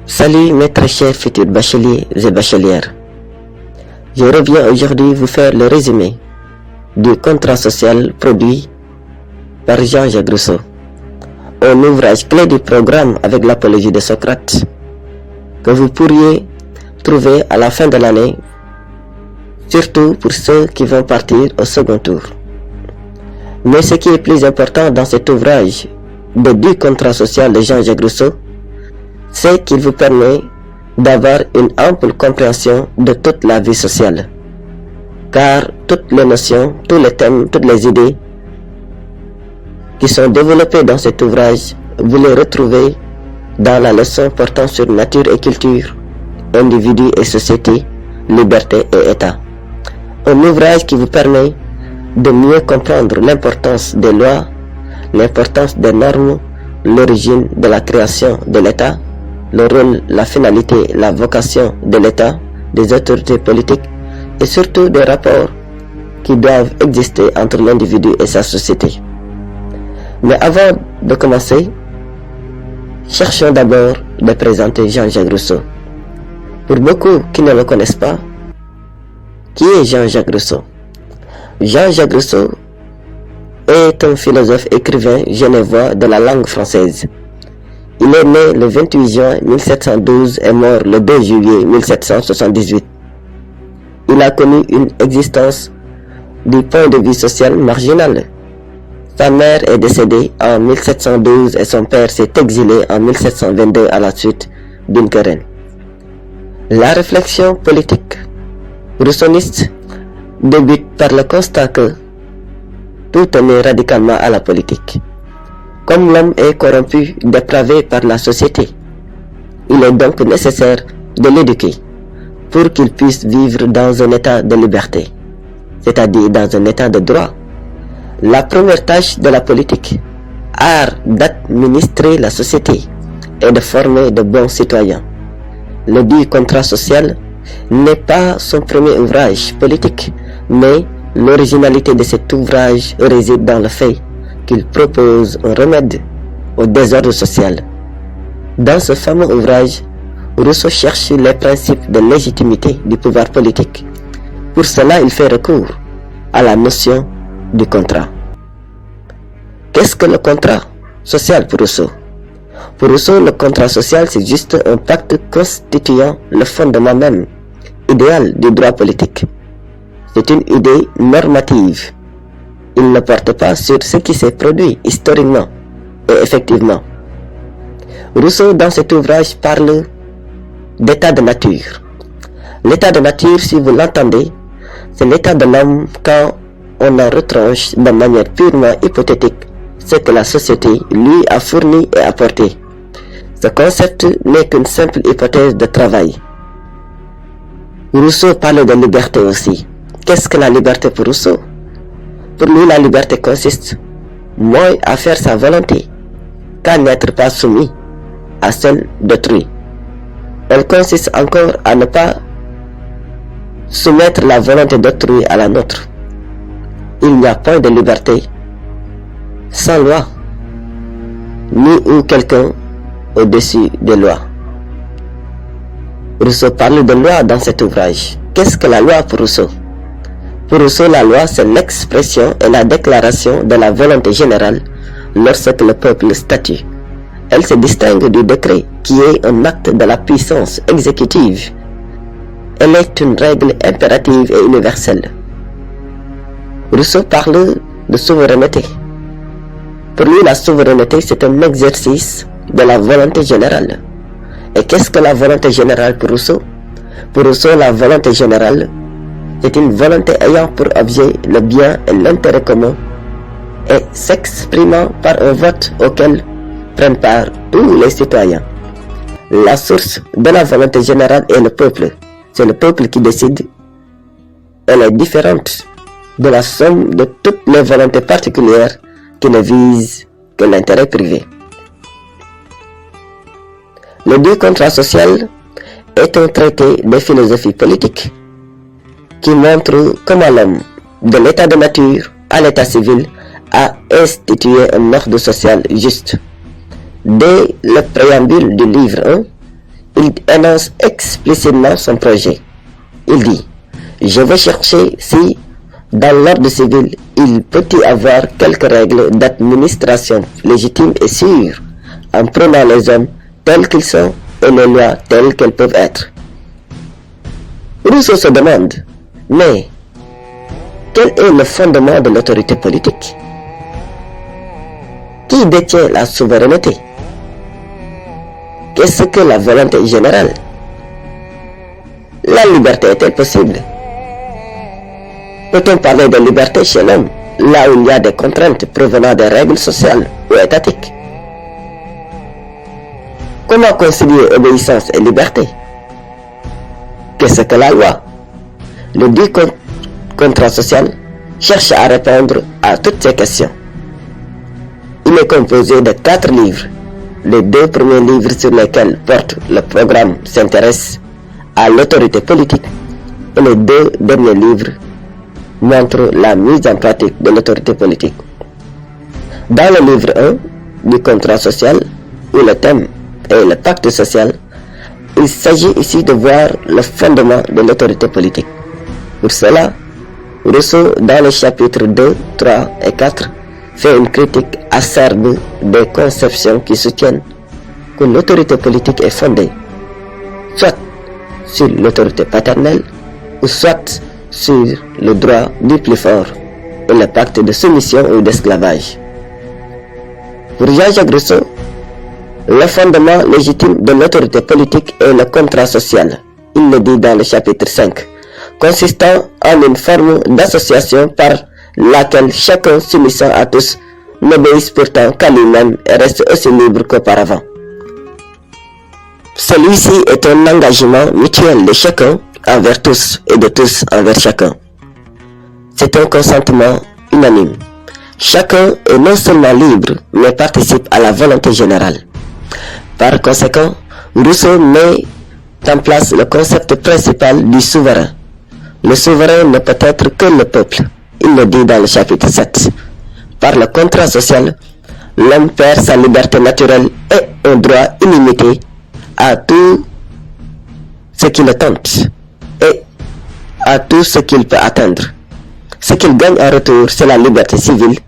Salut mes très chers futurs bacheliers et bachelières. Je reviens aujourd'hui vous faire le résumé du contrat social produit par Jean-Jacques Rousseau, un ouvrage clé du programme avec l'apologie de Socrate que vous pourriez trouver à la fin de l'année, surtout pour ceux qui vont partir au second tour. Mais ce qui est plus important dans cet ouvrage du contrat social de Jean-Jacques Rousseau, c'est qu'il vous permet d'avoir une ample compréhension de toute la vie sociale. Car toutes les notions, tous les thèmes, toutes les idées qui sont développées dans cet ouvrage, vous les retrouvez dans la leçon portant sur nature et culture, individu et société, liberté et État. Un ouvrage qui vous permet de mieux comprendre l'importance des lois, l'importance des normes, l'origine de la création de l'État, le rôle, la finalité, la vocation de l'État, des autorités politiques et surtout des rapports qui doivent exister entre l'individu et sa société. Mais avant de commencer, cherchons d'abord de présenter Jean-Jacques Rousseau. Pour beaucoup qui ne le connaissent pas, qui est Jean-Jacques Rousseau? Jean-Jacques Rousseau est un philosophe écrivain genevois de la langue française. Il est né le 28 juin 1712 et mort le 2 juillet 1778. Il a connu une existence du point de vue social marginal. Sa mère est décédée en 1712 et son père s'est exilé en 1722 à la suite d'une querelle. La réflexion politique rousseauiste débute par le constat que tout tenait radicalement à la politique. Comme l'homme est corrompu, dépravé par la société, il est donc nécessaire de l'éduquer pour qu'il puisse vivre dans un état de liberté, c'est-à-dire dans un état de droit. La première tâche de la politique, art d'administrer la société et de former de bons citoyens. Le dit contrat social n'est pas son premier ouvrage politique, mais l'originalité de cet ouvrage réside dans le fait qu'il propose un remède au désordre social. Dans ce fameux ouvrage, Rousseau cherche les principes de légitimité du pouvoir politique. Pour cela, il fait recours à la notion du contrat. Qu'est-ce que le contrat social pour Rousseau? Pour Rousseau, le contrat social, c'est juste un pacte constituant le fondement même idéal du droit politique. C'est une idée normative. Il ne porte pas sur ce qui s'est produit historiquement et effectivement. Rousseau, dans cet ouvrage, parle d'état de nature. L'état de nature, si vous l'entendez, c'est l'état de l'homme quand on en retranche de manière purement hypothétique ce que la société lui a fourni et apporté. Ce concept n'est qu'une simple hypothèse de travail. Rousseau parle de liberté aussi. Qu'est-ce que la liberté pour Rousseau? Pour lui, la liberté consiste moins à faire sa volonté qu'à n'être pas soumis à celle d'autrui. Elle consiste encore à ne pas soumettre la volonté d'autrui à la nôtre. Il n'y a point de liberté sans loi, ni ou quelqu'un au-dessus des lois. Rousseau parle de loi dans cet ouvrage. Qu'est-ce que la loi pour Rousseau? Pour Rousseau, la loi, c'est l'expression et la déclaration de la volonté générale lorsque le peuple statue. Elle se distingue du décret, qui est un acte de la puissance exécutive. Elle est une règle impérative et universelle. Rousseau parle de souveraineté. Pour lui, la souveraineté, c'est un exercice de la volonté générale. Et qu'est-ce que la volonté générale pour Rousseau? Pour Rousseau, la volonté générale, c'est une volonté ayant pour objet le bien et l'intérêt commun et s'exprimant par un vote auquel prennent part tous les citoyens. La source de la volonté générale est le peuple. C'est le peuple qui décide. Elle est différente de la somme de toutes les volontés particulières qui ne visent que l'intérêt privé. Le dit contrat social est un traité de philosophie politique qui montre comment l'homme, de l'état de nature à l'état civil, a institué un ordre social juste. Dès le préambule du livre 1, il énonce explicitement son projet. Il dit « Je vais chercher si, dans l'ordre civil, il peut y avoir quelques règles d'administration légitimes et sûres, en prenant les hommes tels qu'ils sont et les lois telles qu'elles peuvent être. » Rousseau se demande « Mais quel est le fondement de l'autorité politique? Qui détient la souveraineté? Qu'est-ce que la volonté générale? La liberté est-elle possible? Peut-on parler de liberté chez l'homme, là où il y a des contraintes provenant des règles sociales ou étatiques? Comment concilier obéissance et liberté? Qu'est-ce que la loi? Le dit contrat social cherche à répondre à toutes ces questions. Il est composé de 4 livres. Les 2 premiers livres sur lesquels porte le programme s'intéressent à l'autorité politique et les 2 derniers livres montrent la mise en pratique de l'autorité politique. Dans le livre 1 du contrat social, où le thème est le pacte social, il s'agit ici de voir le fondement de l'autorité politique. Pour cela, Rousseau, dans les chapitres 2, 3 et 4, fait une critique acerbe des conceptions qui soutiennent que l'autorité politique est fondée soit sur l'autorité paternelle ou soit sur le droit du plus fort et le pacte de soumission ou d'esclavage. Pour Jean-Jacques Rousseau, le fondement légitime de l'autorité politique est le contrat social. Il le dit dans le chapitre 5, consistant en une forme d'association par laquelle chacun s'unissant à tous n'obéisse pourtant qu'à lui-même et reste aussi libre qu'auparavant. Celui-ci est un engagement mutuel de chacun envers tous et de tous envers chacun. C'est un consentement unanime. Chacun est non seulement libre, mais participe à la volonté générale. Par conséquent, Rousseau met en place le concept principal du souverain. Le souverain ne peut être que le peuple. Il le dit dans le chapitre 7. Par le contrat social, l'homme perd sa liberté naturelle et un droit illimité à tout ce qui le tente et à tout ce qu'il peut atteindre. Ce qu'il gagne en retour, c'est la liberté civile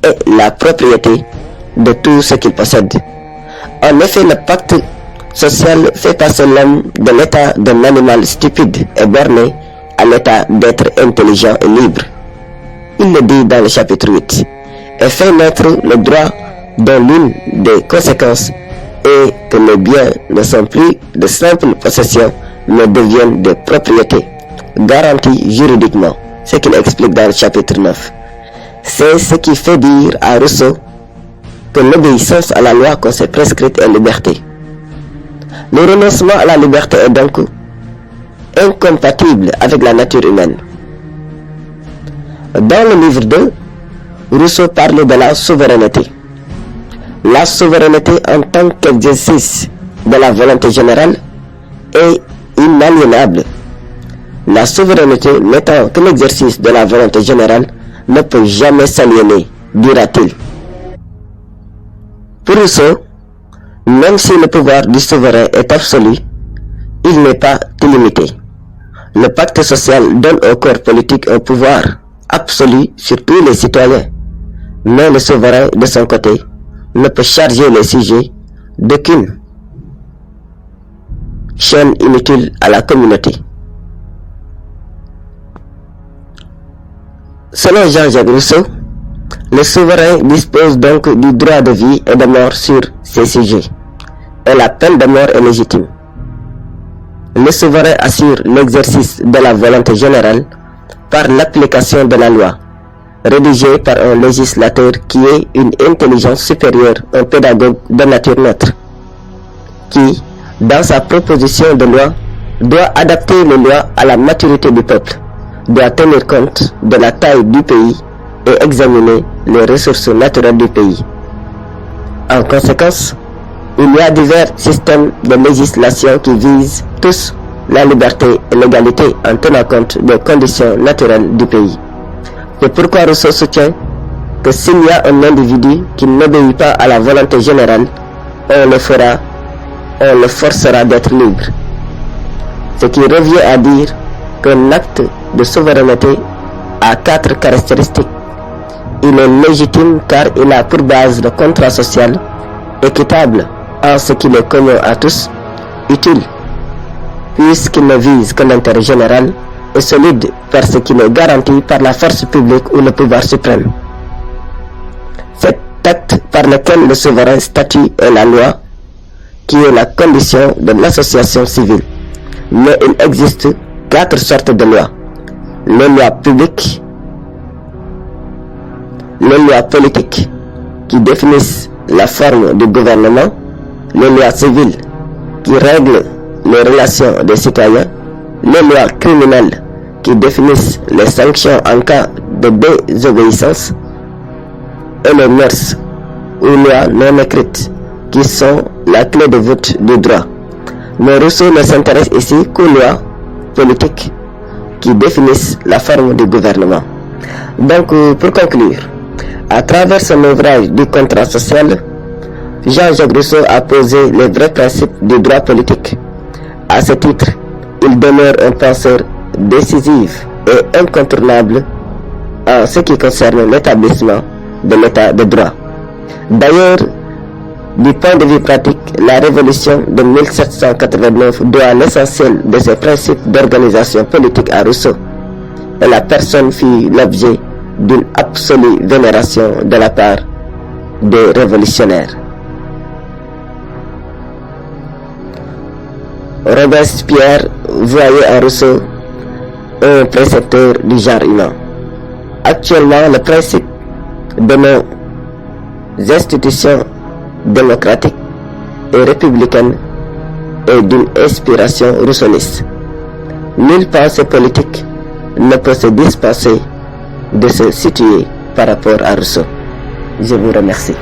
et la propriété de tout ce qu'il possède. En effet, le pacte social fait passer l'homme de l'état d'un animal stupide et borné à l'état d'être intelligent et libre. Il le dit dans le chapitre 8, et fait naître le droit dont l'une des conséquences est que les biens ne sont plus de simples possessions, mais deviennent des propriétés, garanties juridiquement, ce qu'il explique dans le chapitre 9. C'est ce qui fait dire à Rousseau que l'obéissance à la loi qu'on s'est prescrite est liberté. Le renoncement à la liberté est donc incompatible avec la nature humaine. Dans le livre 2, Rousseau parle de la souveraineté. La souveraineté en tant qu'exercice de la volonté générale est inaliénable. La souveraineté n'étant que l'exercice de la volonté générale ne peut jamais s'aliéner, dira-t-il. Pour Rousseau, même si le pouvoir du souverain est absolu, il n'est pas illimité. Le pacte social donne au corps politique un pouvoir absolu sur tous les citoyens, mais le souverain, de son côté, ne peut charger les sujets d'aucune chaîne inutile à la communauté. Selon Jean-Jacques Rousseau, le souverain dispose donc du droit de vie et de mort sur ses sujets, et la peine de mort est légitime. Le souverain assure l'exercice de la volonté générale par l'application de la loi, rédigée par un législateur qui est une intelligence supérieure, un pédagogue de nature neutre, qui, dans sa proposition de loi, doit adapter les lois à la maturité du peuple, doit tenir compte de la taille du pays et examiner les ressources naturelles du pays. En conséquence, il y a divers systèmes de législation qui visent tous la liberté et l'égalité en tenant compte des conditions naturelles du pays. C'est pourquoi Rousseau soutient que s'il y a un individu qui n'obéit pas à la volonté générale, on le fera on le forcera d'être libre. Ce qui revient à dire qu'un acte de souveraineté a 4 caractéristiques. Il est légitime car il a pour base le contrat social, équitable en ce qu'il est commun à tous, utile puisqu'il ne vise que l'intérêt général, et solide parce qu'il est garanti par la force publique ou le pouvoir suprême. Cet acte par lequel le souverain statue est la loi, qui est la condition de l'association civile. Mais il existe 4 sortes de lois. Les lois publiques, les lois politiques qui définissent la forme du gouvernement, les lois civiles qui règlent les relations des citoyens, les lois criminelles qui définissent les sanctions en cas de désobéissance, et les mœurs ou lois non écrites qui sont la clé de voûte du droit. Mais Rousseau ne s'intéresse ici qu'aux lois politiques qui définissent la forme du gouvernement. Donc, pour conclure, à travers son ouvrage du contrat social, Jean-Jacques Rousseau a posé les vrais principes du droit politique. À ce titre, il demeure un penseur décisif et incontournable en ce qui concerne l'établissement de l'état de droit. D'ailleurs, du point de vue pratique, la révolution de 1789 doit l'essentiel de ses principes d'organisation politique à Rousseau, et la personne fut l'objet d'une absolue vénération de la part des révolutionnaires. Robespierre voyait en Rousseau un précepteur du genre humain. Actuellement, le principe de nos institutions démocratiques et républicaines est d'une inspiration rousseauiste. Nulle pensée politique ne peut se dispenser de se situer par rapport à Rousseau. Je vous remercie.